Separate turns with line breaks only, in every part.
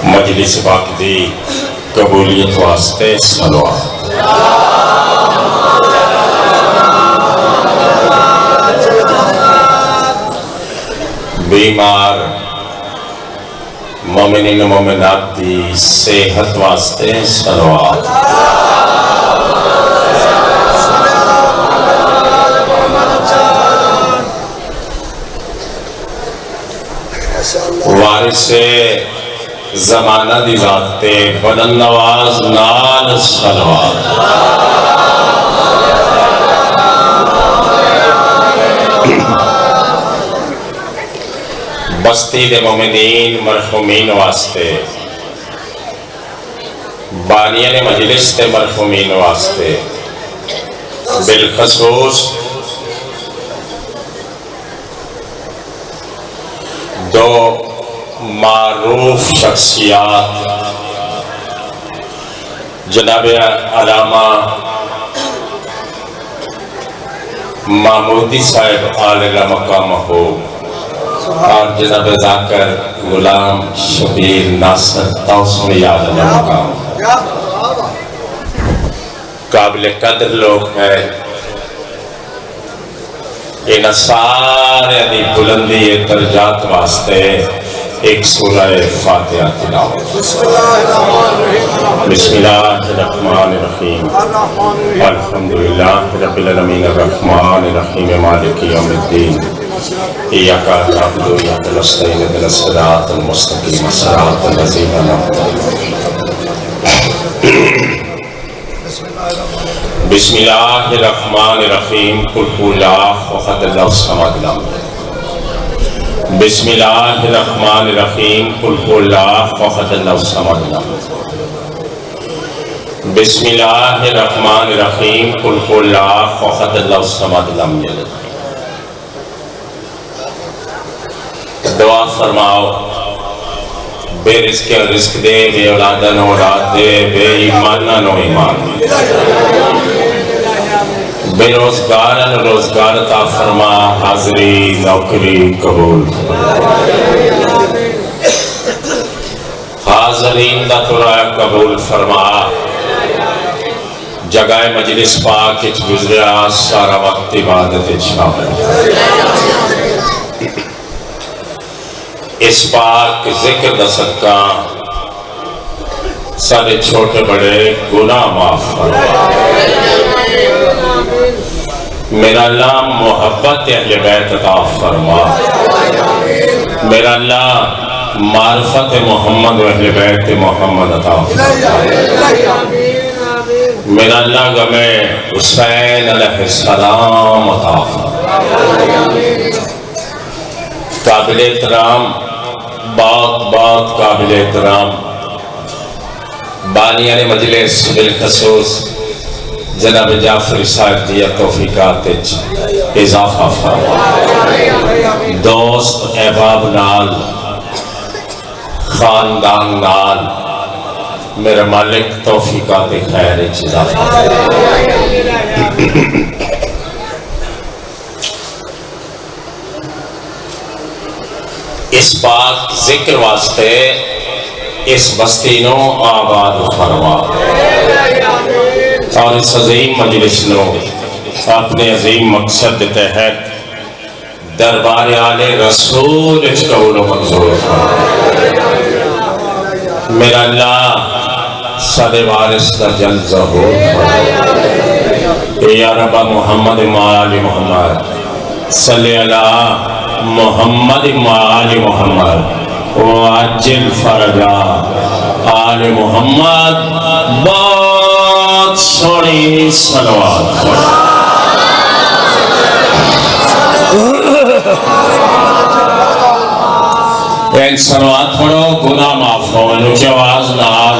मजलिस पाक दी कबूलियत वास्ते सलवात। बीमार मोमिनीन मोमिनात दी सेहत वास्ते सलवात। वारिसे ज़माना दी ज़ाते बुलंद नवाज नाल सलवात। बस्ती दे मोमिनीन मरहूमीन वास्ते, बानियान मजलिस दे मरहूमीन वास्ते, बिलखसूस दो मारूफ शख्सियात जनाब अलामा महमूदी साहब आला मकाम हो और जनाब जाकर गुलाम शबीर नासर तौसमी आला मकाम काबिल कदर लोग हैं। इन सारे दी बुलंदी दर्जात वास्ते एक सूरह फातिहा तिलावत। बिस्मिल्लाहिर्रहमानिर्रहीम अल्हम्दुलिल्लाहि रब्बिल आलमीन अर्रहमानिर रहीम मालिकि यौमिद्दीन इय्याका नअबुदु व इय्याका नस्तईन इहदिनस सिरातल मुस्तकीम सिरातल लज़ीना अनअमता अलैहिम। बिस्मिल्लाहिर्रहमानिर्रहीम कुल हुवल्लाहु अहद अल्लाहु समद लम। बिस्मिल्लाहिर्रहमानिर्रहीम कुल हुवल्लाहु अहद अल्लाहु समद लम। बिस्मिल्लाहिर्रहमानिर्रहीम कुल हुवल्लाहु अहद अल्लाहु समद लम यलिद। दुआ फरमाओ बेरिज़्क़ रिज़्क़ दे, बे औलादन औलाद दे, बे ईमानन ईमान, बेरोजगारन रोजगार ता फरमा, हाज़री नौकरी कबूल, हाज़रीन दा तुरा कबूल फरमा। जगह मजलिस पाक गुजरिया सारा वक्त इबादत शामिल। इस पाक जिक्र दा सदका सारे छोटे बड़े गुनाह माफ फरमा। मेरा अल्लाह मोहब्बत अहले बैत अता फरमा। मेरा अल्लाह मारिफत मोहम्मद व अहले बैत मोहम्मद अता फरमा। मेरा अल्लाह गमे हुसैन अलैहिस्सलाम अता फरमा। काबिल एहतराम बहुत बहुत काबिल एहतराम बानियाने मजलिस बिलखसूस जनाब जाफरी साहब दी तौफीकात इजाफा फरमा। दोस्त अहबाब नाल खानदान नाल मेरे मालिक तौफीकात खैर इजाफा। इस पाक जिक्र वास्ते इस बस्ती नो आबाद फरमा और इस अजीम मजलिस नो अपने अजीम मकसद के तहत दरबार आले रसूल कबूल मंजूर फरमा। मेरा अल्लाह सदे वारिस का जल ज़हूर फरमा। या रब मोहम्मद माल मोहम्मद सल्ले अला मोहम्मद माल मोहम्मद वाजिल फरजा आल मोहम्मद। बहुत सोनी सलवात। सलवात पढ़ो गुनाह माफ हो। ऊंची आवाज नाल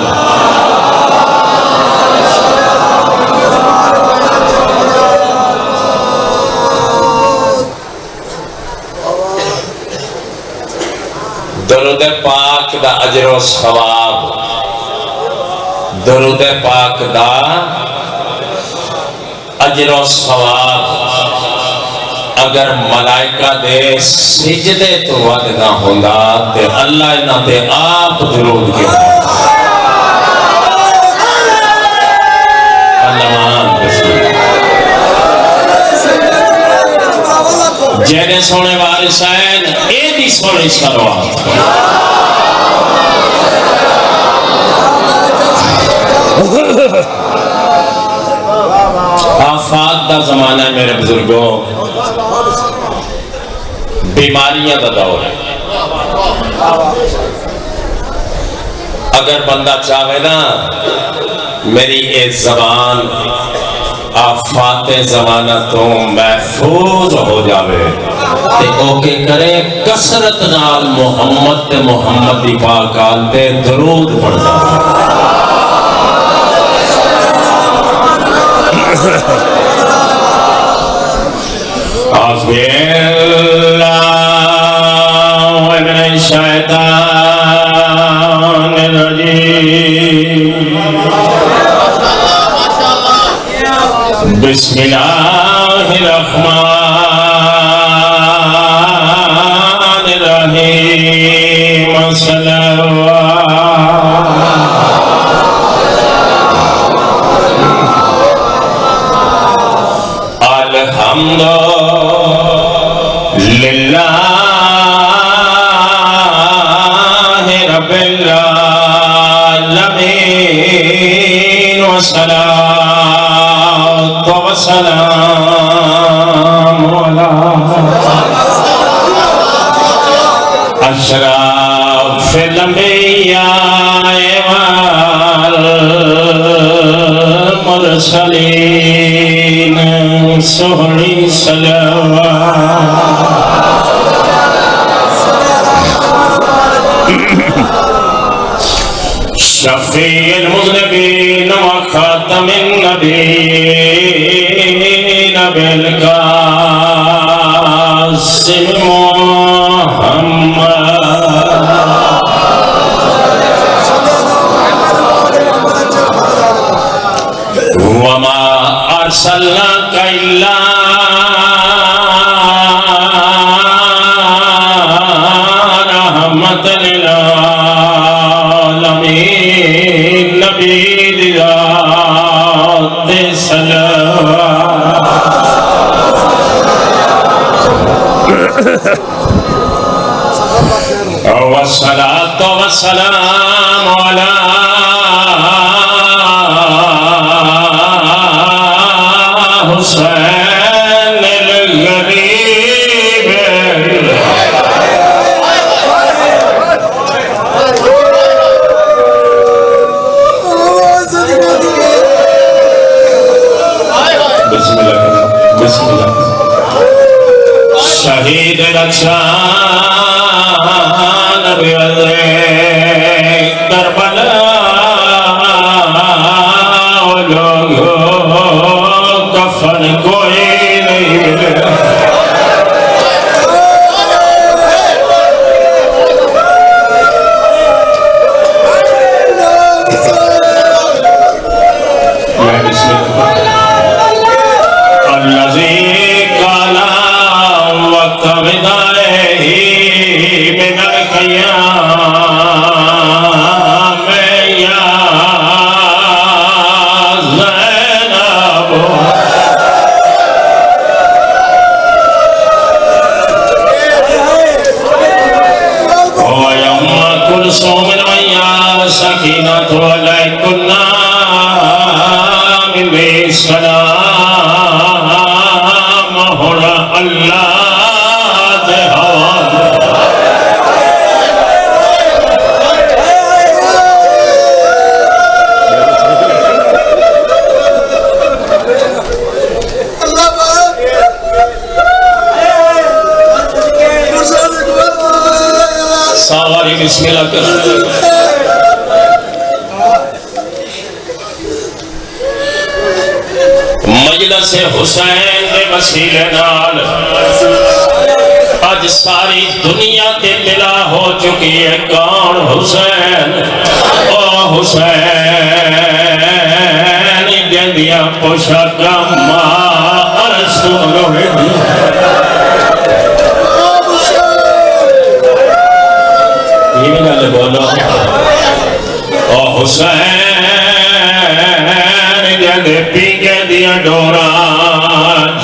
दरूद पाक दा अजर सवाब, दरूद पाक दा अजर सवाब अगर मलाइका दे सिजदे तो वध ना होंदा ते अल्लाह इन्हां ते आप दरूद के जेने सोने वारिस हैं एदी सोनी सलवात आफात दा जमाना है मेरे बुजुर्गों, बीमारियां का दौर है। अगर बंदा चाहे ना मेरी ये जबान आफाते जमाना तो महफूज हो जावे ते ओके करे कसरत नाल मोहम्मद ते मोहम्मद दी पाक आल ते दरूद पढ़दा। बिस्मिल्लाहिर्रहमानिर्रहीम अल्हम्दुलिल्लाहि रब्बिल आलमीन वस्सलातु वस्सलामु अला अशरफिल अंबिया वल मुरसलीन सोहनी सलावत शफीउल मुज़निबीन व खातमिन नबीय्यीन बिल कासिम मुहम्मद वमा अरसलनाका इल्ला रहमतल लिल आलमीन नबी ज़ात सलावत वस्सलातु वस्सलामु अला हुसैन गरीब बिस्मिल्लाह शहीद रक्षा नबी करबला कफन कोई नहीं मिले सकीनत अलैकुन्ना मिन सलाम होना अल्लाह दे हवाले सारी बिस्मिल्लाह कर मजलिस हुसैन दे वसीले नाल आज सारी दुनिया ते मिला हो चुकी है। कौन हुसैन? ओ हुसैन जंदिया पोशाका मां अरस तो अलोहे ये भी गल बोलो ओ हुसैन जद पीके दिया डोरा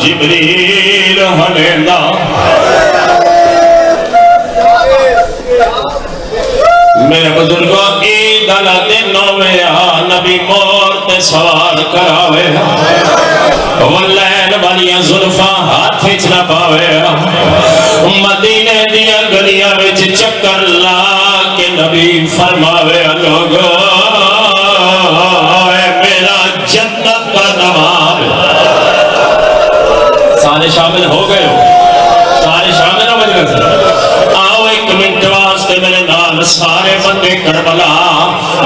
जिबरील हलेंदा मेरे बुजुर्गों ईद अला दिन होवे नबी मोर ते सवार करावे वल्लैन वालियां जुल्फां हाथ विच ना पावे मदीने दियां गलियां विच चक्कर ला के नबी फरमावे लोगो मेरा जन्नत का नवाब सारे शामिल हो गए हो सारे शामिल हो मजलिस आओ एक मिनट वास्ते मेरे नाल सारे बंदे करबला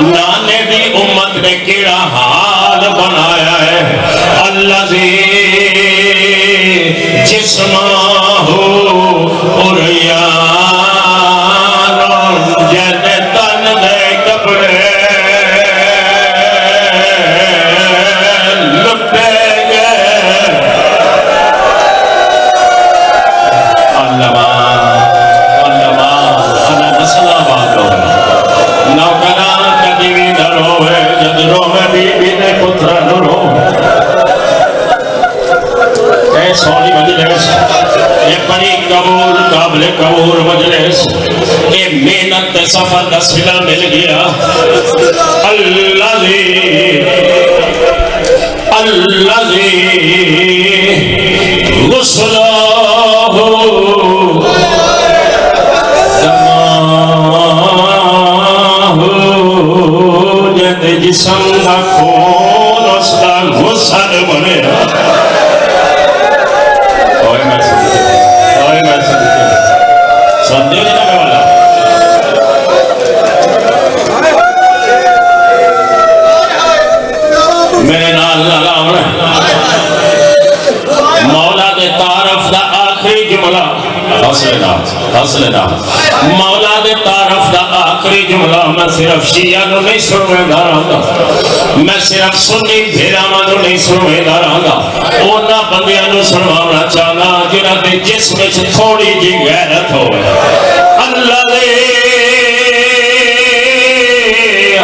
नाने दी उम्मत ने केड़ा हाल बनाया है अल्लाह जी जिस्माहु उरियान जन तन दे कपड़े लुटे गए अल्लाह सोनी मजलिस ये बड़ी कबूल काबिल कबूल मजलिस ये मेहनत सफर का सिला मिल गया अल्लाह जी गुस्लाहु दमाहु जद जिस्म का खून उसका गुस्सा बने मेरे नाल मौला दे तारफ दा आखिरी जुमला हसलेना मौला दे तारफ दा आखिरी जुमला मैं सिर्फ शिया नु नहीं सुनवेंदा रहंदा मैं सिर्फ सुन्नी भेरावां नु नहीं सुनवेंदा रहंदा ओना बंदियां नु सुनवाना चाहना जिन्हां दे जिस्म विच थोड़ी जी गैरत होवे अल्लाह दे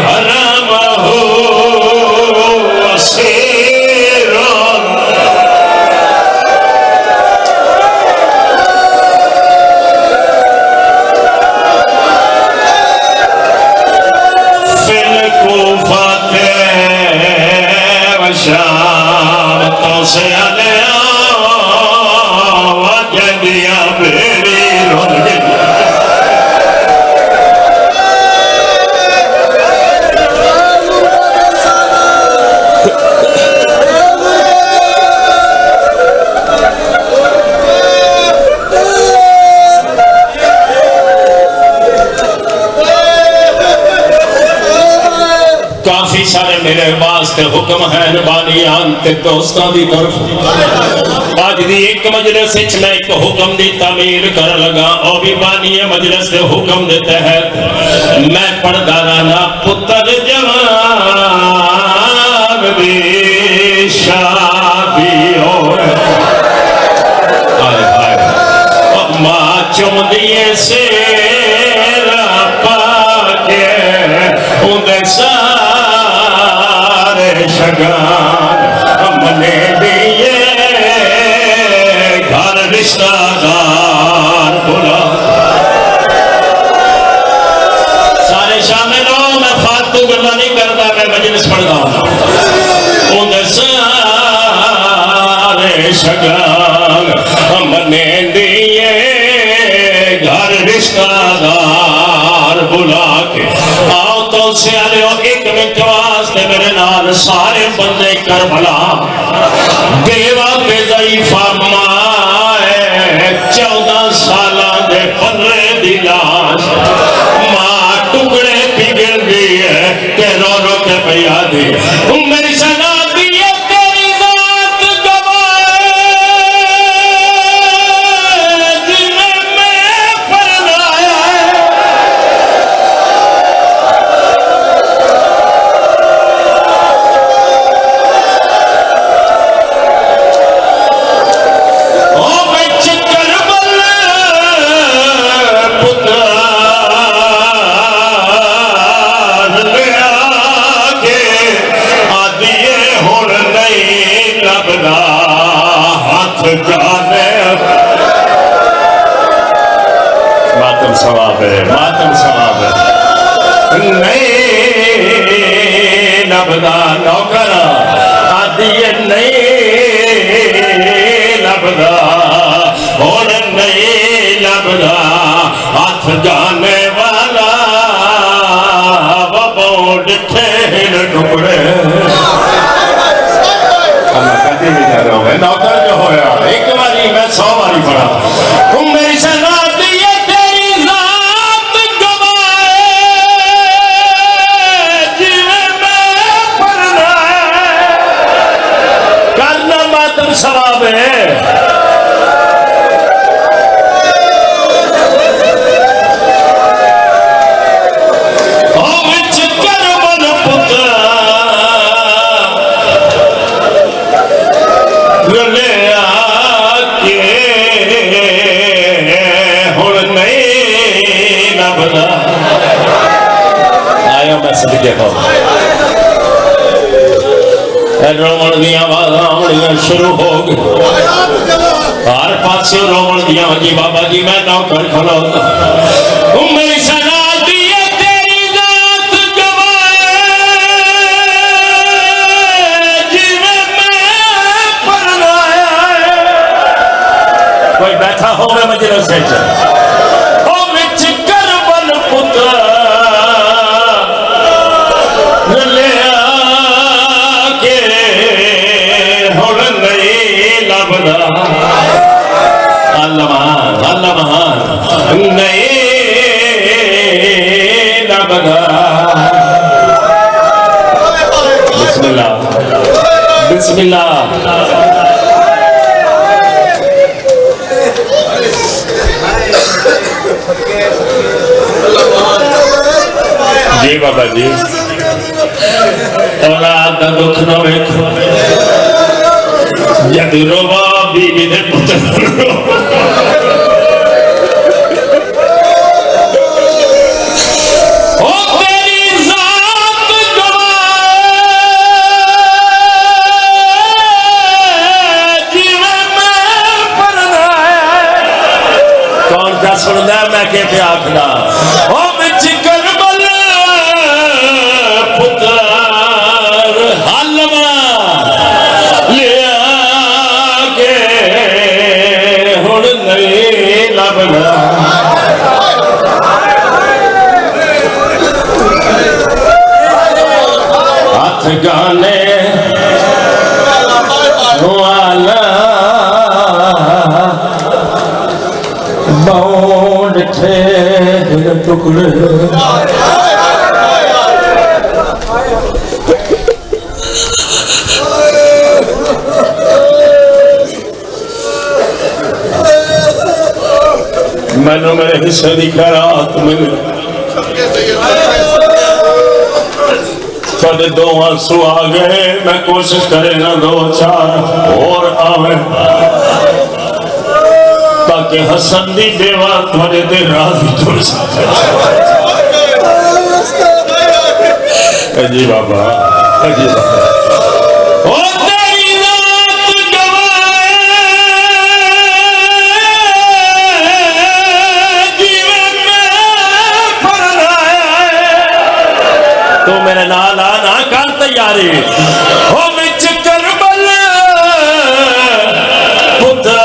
हराम हो से जदिया बेरी काफी सारे मेरे वास्ते हुक्म है बानियान ते दोस्तों की तरफ आज दी एक मजलिस विच मैं एक हुक्म दी तामीर कर लगा और भी बानिया मजलिस के हुक्म दे तहत मैं पढ़दा रहना पुत्र जवान दी शादी होए हाय हाय मां चुम दिए से पाके उंदे शगान मने दिए घर रिश्तेदार बुला सारे शामिल हो मैं फालतू गल्ला नहीं करता मैं मजलिस पढ़ता हूं उनके सारे शगान मने दिए घर रिश्तेदार बुला के आओ तो सियारे एक मिनट वास्ते मेरे नाल सारे बंदे करबला बेवा पे ज़ईफा माए 14 साल दे पल्ले दी लाश मां टुकड़े पिघल गई है के रो रो के भैया दी मेरी सना दी तेरी जात गवाए जिन्हें मैं फरमाया सवाब है, मातम सवाब है। नहीं लभदा नौकर आदि नहीं लभदा और नहीं लभदा हाथ जाने वाला बबोड खेल टुकड़े कभी भी ना रहो नौकर जो होया एक बारी मैं 100 बारी पढ़ा तुम मेरी सना दिए तेरी जात गवाए जीवे में पढ़ना करना मातम सवाब है। रोवण दिया आवाज़ शुरू हो गई हर पास रोवण दिया जी बाबा जी मैं नौकर खलोता मेरी सना दिए तेरी जात गवाए जीवे में परनाया कोई बैठा हो मैं मजलिस से ओ विच करबल पुत्र बिस्मिल्लाह बिस्मिल्लाह जी बाबा जी औलाद का दुख न वेखो जद रोवा बीवी दे पुत्र सुनदा मैं के पे आखना ओ विच करबल पुत्र हलवा लिया के हुण नहीं लभदा हाथ गाने वाला बौंड ठेर टुकड़े मैनू मेरे हिस्से की खैरात मिले थोड़े 2 आंसू आ गए मैं कोशिश करे ना 2-4 और आवे ताकि हसन दी बेवा थोड़े दे राजी थोड़ी जी बाबा जी बाबा ओ तेरी जात गवाए जीवे में परनाया तू मेरे नाल आ ना कर तैयारी ओ विच करबल पुत्र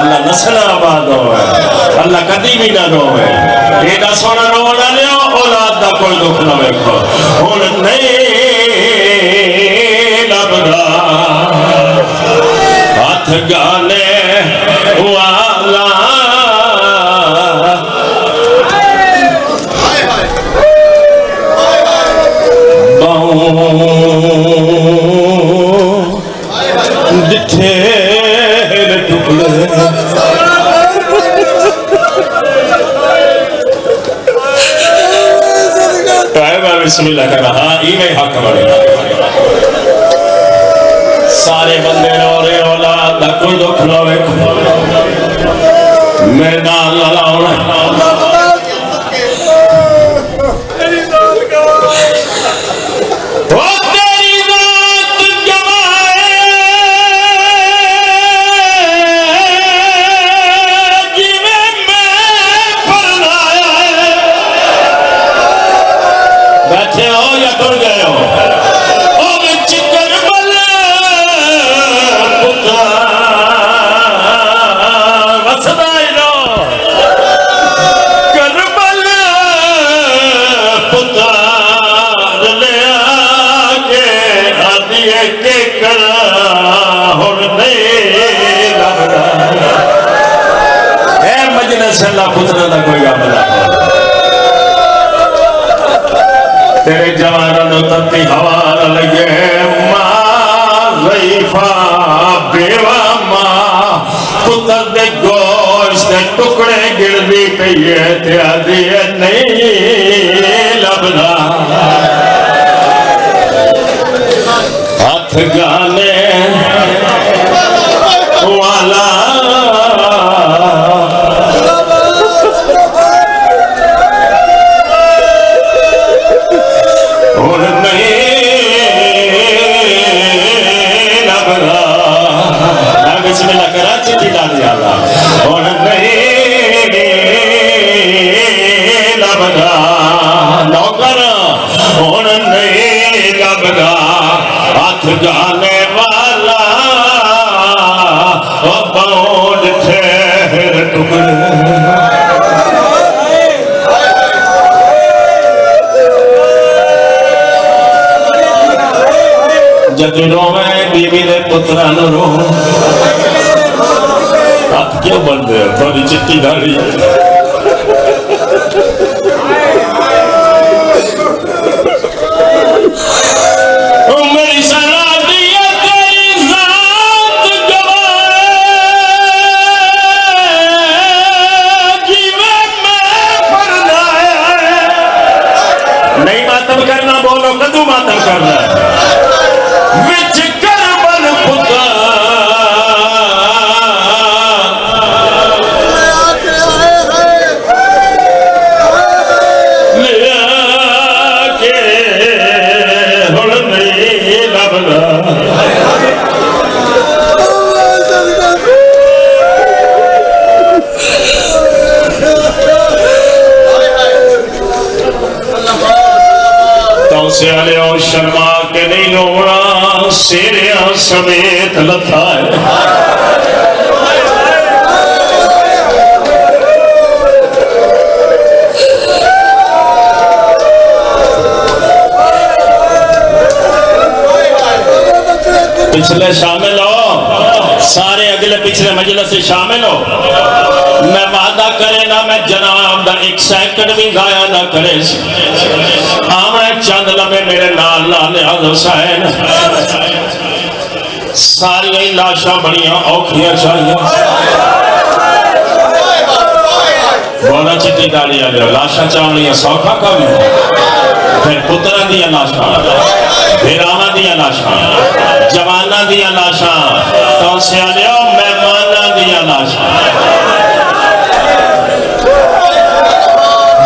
अल्लाह नस्ल आबाद होवे अल्लाह कदी भी ना रोवे एडा सोना रोना लियो औलाद दा कोई दुख ना वेखो हुण नहीं लभदा हाथ गाने वाला दिखे बिस्मिल्लाह कर रहा इवें हक बने सारे बंदे रो रहे औलाद दा कोई दुख ना वेखो मेरे नाल लाउणा ओ तेरी जात ये के कर हुण नहीं लभदा ए मजलिस अल्लाह पुत्रा दा कोई अमला तेरे जवाना नो तत्ती हवा न लगे मां ज़ईफा बेवा मां पुत्र दे गोश्त दे टुकड़े गिरदी पई है ते आदी नहीं लभदा हाथ गाने वाला और नहीं लभदा बिस्मिल्लाह करा चिट्ठी डाल जाला और नहीं लभदा नौकर और नहीं लभदा हाथ गाने वाला बाउंड ठहर टुकड़े जब रोवे बीवी दे पुत्रा नु रो आप क्यों बन रहे हो थोड़ी चिट्ठी डाली मेरी सलाह दिया तेरी जात गवाए जीवे में पड़ना है नहीं मातम करना बोलो कदू मातम करना विच करबल पुता शर्मा के नहीं रोना शेरिया समेत लथा है पिछले शामिल हो सारे अगले पिछले मजलिस से शामिल हो मैं वादा करे ना मैं जनाब दा एक सेकंड भी जाया ना करे आवे चंद लम्हे मेरे नाल लाल हुसैन सारी लाशा बड़िया औखियां चाहिए बोला चिट्ठी डाली लाशा चावलियां सौखा कम फिर पुत्रा दिया लाशा भिरावां दिया लाशा जवाना दिया लाशा तो सियालियो मेहमाना दिया लाशा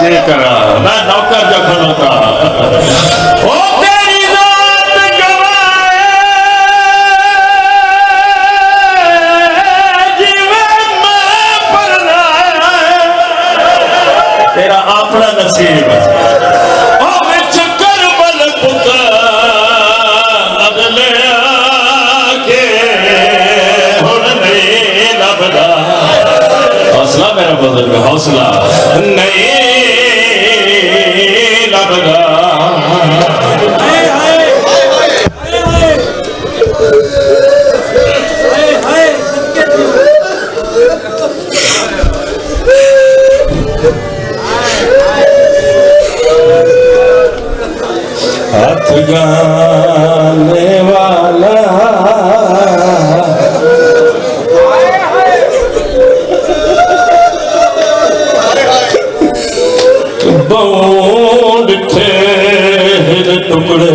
ये करा मैं नौकर जो खलोता ओ तेरी जात गवाए जीवे में पड़ना तेरा अपना नसीब ओ विच करबल पुत्र अगले के हुण नहीं लभदा हौसला मेरा बुजुर्ग हौसला नहीं लभदा हाथ गाने वाला बाउंड ठहर टुकड़े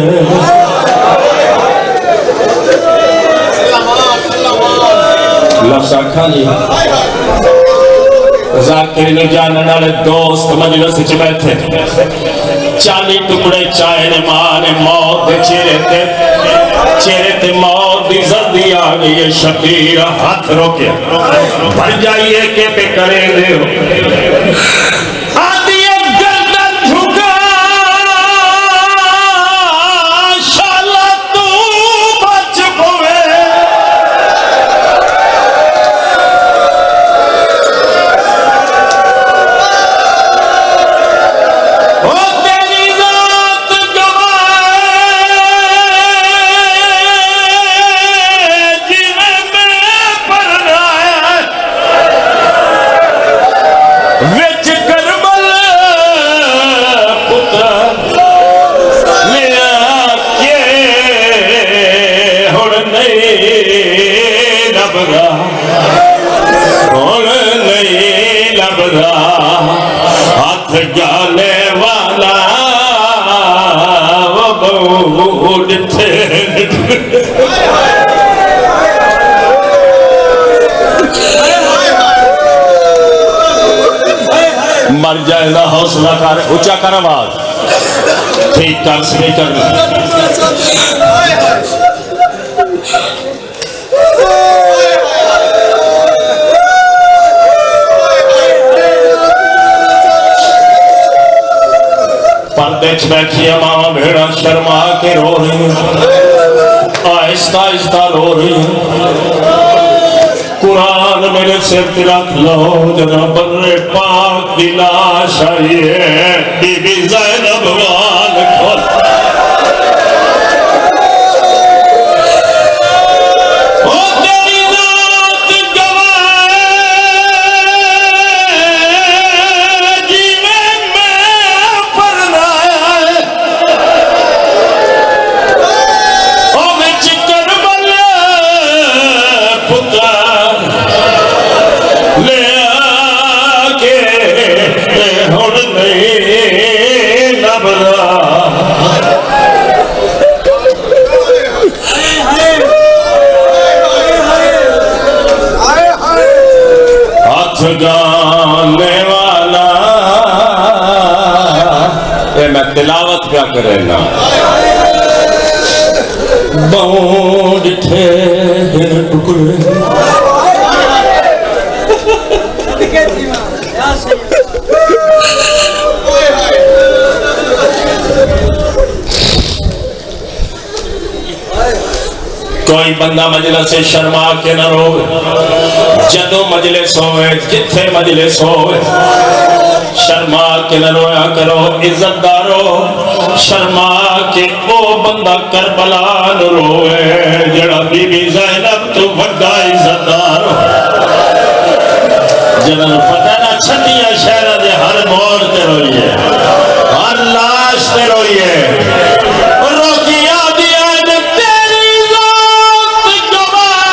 लफ्ज़ खाली जाकिर ने जानने वाले दोस्त मजलिस च बैठे 40 टुकड़े चाहे ने मां ने मौत दे चेहरे ते मौत दी जल्दी आ गई है शबीर हाथ रोके भर जाइए के पे करे दे नहीं लभदा, हुण नहीं लभदा हाथ जाने वाला वो बहु डिठे मर जाएगा। हौसला कर, ऊंचा कर आवाज, ठीक कर स्पीकर में। पर्दे च बैठी मावा भेड़ा शर्मा के रो रही, आहिस्ता आहिस्ता रो रही। कुरान मेरे सिर पे रख लो, जना बर्रे पाक की लाश आई है, बीबी ज़ैनब वाल खोल। ओ तेरी रात गवाए जीने में पड़ना है, ओ मैं चिकन बल्ले पुत्र ले आके हुण नहीं लभदा। हाथ जाने वाला, ये मैं तिलावत क्या करेगा। बहु डिठे टुकड़े कोई बंदा मजलिस से शर्मा के न रोवे, जदों मजलिस होवे, जिथे मजलिस होवे, शर्मा के न रोया करो इज्जतदारो। शर्मा के वो बंदा करबला न रोवे जड़ा बीबी ज़ैनब तो बड़ा इज्जतदार हो। जदों पता ना छटिया शहर दे हर मोड़ ते रोइए, हर लाश ते रोइए, रोकिया दिया तेरी ज़ात गवाए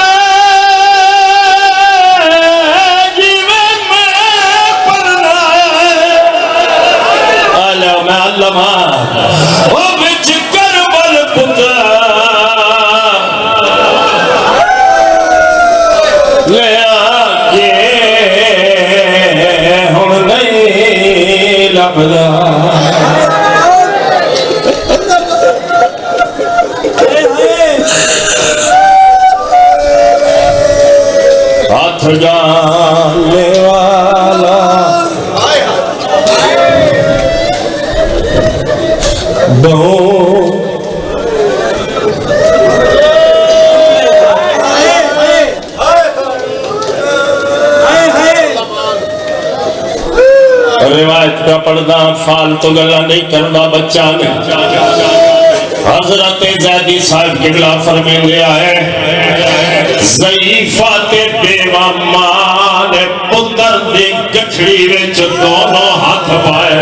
जीवन में पड़ना है। आलो मैं अल्लामा ओ बिच करबल पुत्र ले आके हुण नहीं लभदा। हाथ जाने वाला बहु रिवायत का पढ़दा, फालतू गल्ला नहीं करना बच्चा ने। हजरत ज़ैदी साहब किबला फरमाते आए, ज़ईफा ते बेवा मां ने पुत्र दी गठड़ी विच दोनों हाथ पाए,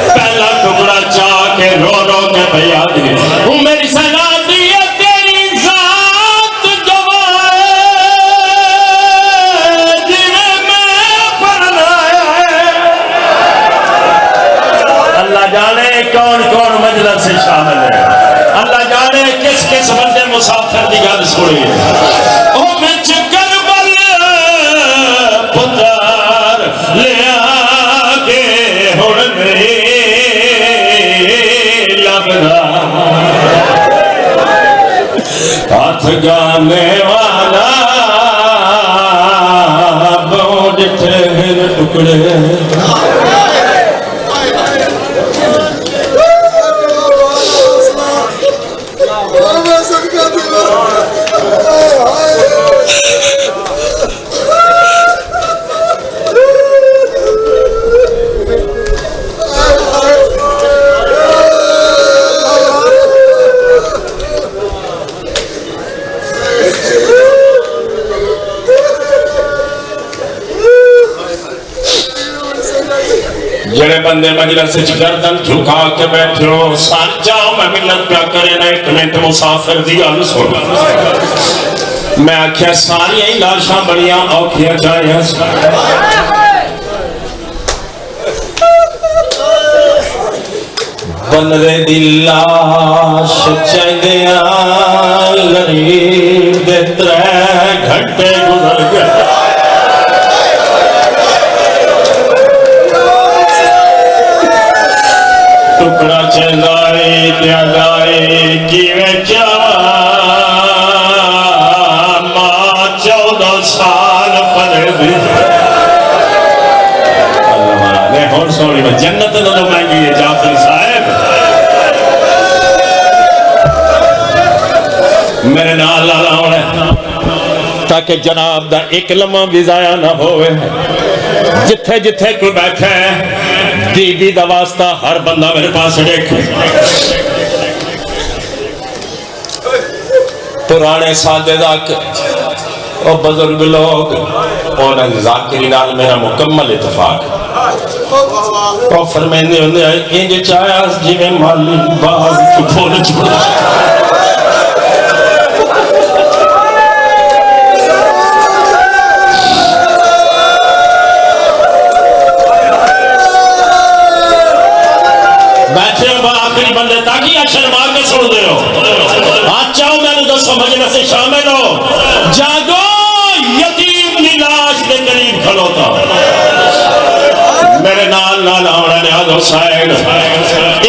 पहला टुकड़ा चा के रो रो के भैया दी मेरी सना दी तेरी ज़ात गवाए जिन्हें मैं पढ़ना है। अल्लाह जाने कौन कौन मजलिस से शामिल है, अल्लाह जाने किस किस बंदे मुसाफिर की गल सुनी। ओ बिच करबल पुत्र ले आके हुण नहीं लभदा। हाथ जाने वाला बहु डिठे टुकड़े जेड़े बंदे मजलिस च गर्दन झुका के बैठे हो सर जाओ मैं मिन्नत क्या करे ना एक मिनट मुसाफिर दी गल सुन। मैं आख्या सारिया ही लाशा बड़िया औखिया चाहिए बंदे दी लाश चाहिए गरीब दे 3 घंटे गुजर गए टुकड़ा चंदाए त्यागाए किवें जावा मां 14 साल पढ़दी अल्लाह ने होर सोनी में जन्नत तो महंगी है जाफर साहब मेरे नाल लाला होना ताकि जनाब दा एक लम्हा भी जाया ना होवे जिथे जिथे कोई बैठा है दीदी दा वास्ता हर बंदा मेरे पास देखे पुराने सादे और बुजुर्ग लोग और जाकिरी नाल मेरा मुकम्मल इतफाक और फरमाते होंगे इंज चाया जिवें माली बाग फुल छोड़ा आखिरी बंदे ताकि अक्षर मार के सुन दे हो आज चाहो मैंने दसो मजलिस से शामिल हो जागो यतीम की लाश के करीब खलोता मेरे नाल नाल आना न्याज हुसैन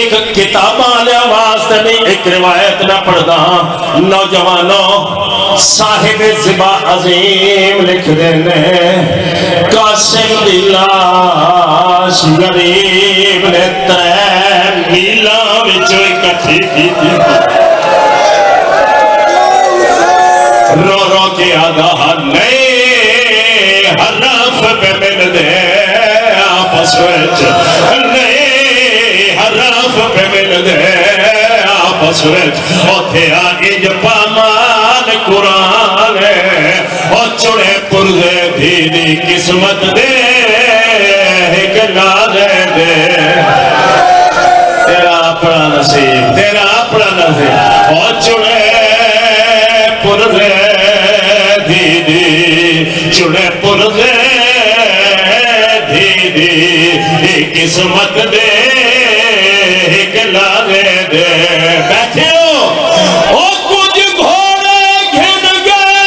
एक किताब लिया वास्ते नहीं एक रिवायत मैं पढ़दा नौजवानों साहिब ज़िबा अजीम लिख देने कासिम दी लाश गरीब ने 3 मीला विचों इकट्ठी की रो रो के आधा नहीं हरफ पे मिल दे आपस विच नहीं हरफ पे मिल दे आपस विच ओथे आ इंज पामान कुरान और चुने पुरजे दी किस्मत दे एक नाले दे तेरा अपना नसीब और चुने पुरजे दीदी चुने पुरजे दीदी किस्मत दे एक नाले दे बैठे हो ओ कुछ घोड़े घिन गए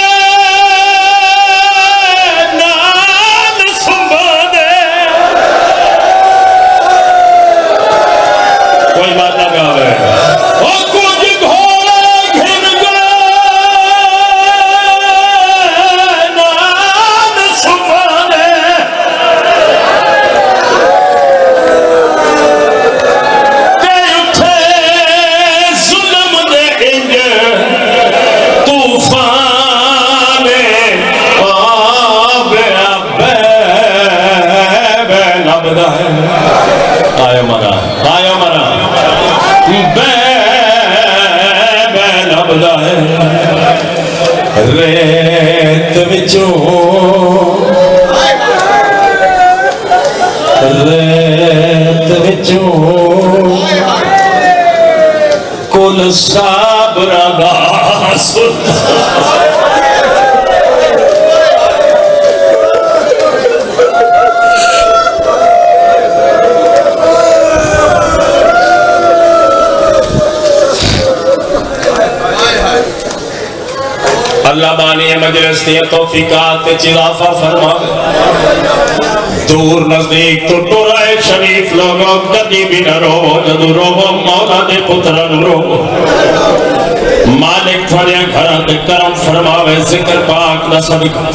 नाल संभाले कोई बात ना गावे ओ कुछ घोड़े घिन गए नाल संभाले ते उठे जुल्म दे इंज तूफान आबे आबे लबदा है आयो मरा लबदा है रेत विचों कुल साबरा दा अल्लाह बानी मजलिस दी तौफीकात ते इजाफा फरमावे दूर नजदीक तो टोराए शरीफ लोगों कदी भी न रोवो जदू रोवो मौला दे पुत्र रोवो मालिक थोड़े घर दे करम फरमावे जिक्र पाक न सदका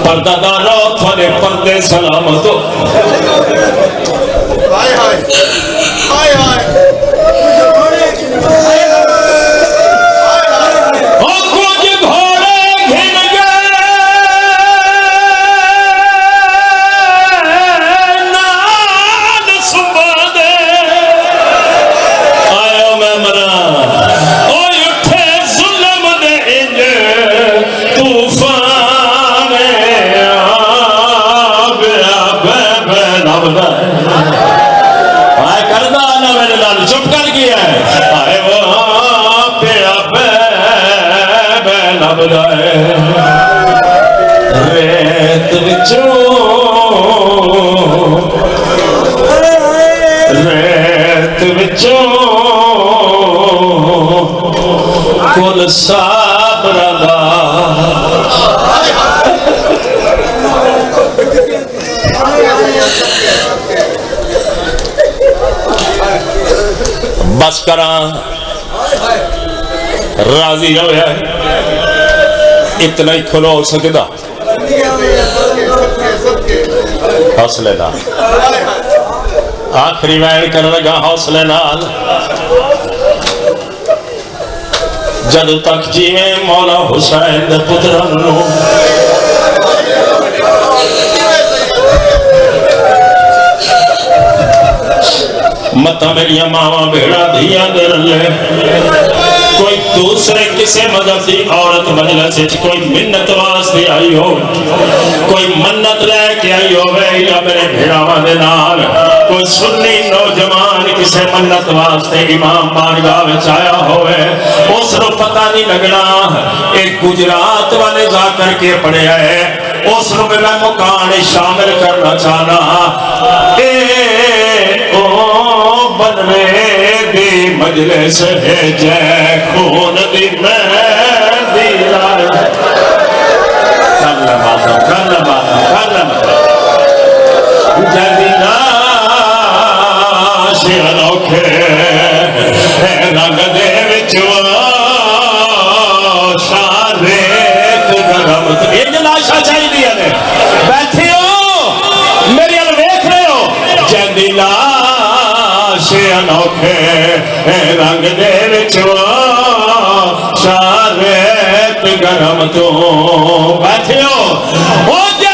पर्दादारो थोड़े पर्दे सलामत हो हाय हाय हाय हाय तूफान लभदा है रेत विचों कुल साबरा दा बस करा राजी हो इतना ही खुलो हो सकता हौसले नाल आखिरी वैन कर लगा हौसले नाल जदों तक जीवे मौला हुसैन दे पुत्रां नूं मत मेरिया मावा भेड़ा धिया दे रहे कोई दूसरे किसी मजहब की औरत मजलिस कोई मिन्नत वास्ते आई हो कोई मन्नत लैके आई हो या मेरे भेड़ावां दे नाल कोई सुन्नी नौजवान किसी मन्नत वास्ते इमाम बारगाह विच आया होवे उसनूं पता नहीं लगना एक गुजरात वाले जा करके पढ़िया है उसनूं मैं मुकान शामिल करना चाहना बनवे दी मजलिस है जय खून दी मेहंदी लाल करना माता करना जदीना से अनोखे रंग दे विचों शारेत गरम ये लाशा चाहिए ने बैठे हो मेरी अल वेख रहे हो जदीना अनोखे रंग दे विचों शारेत गरम तो बैठे हो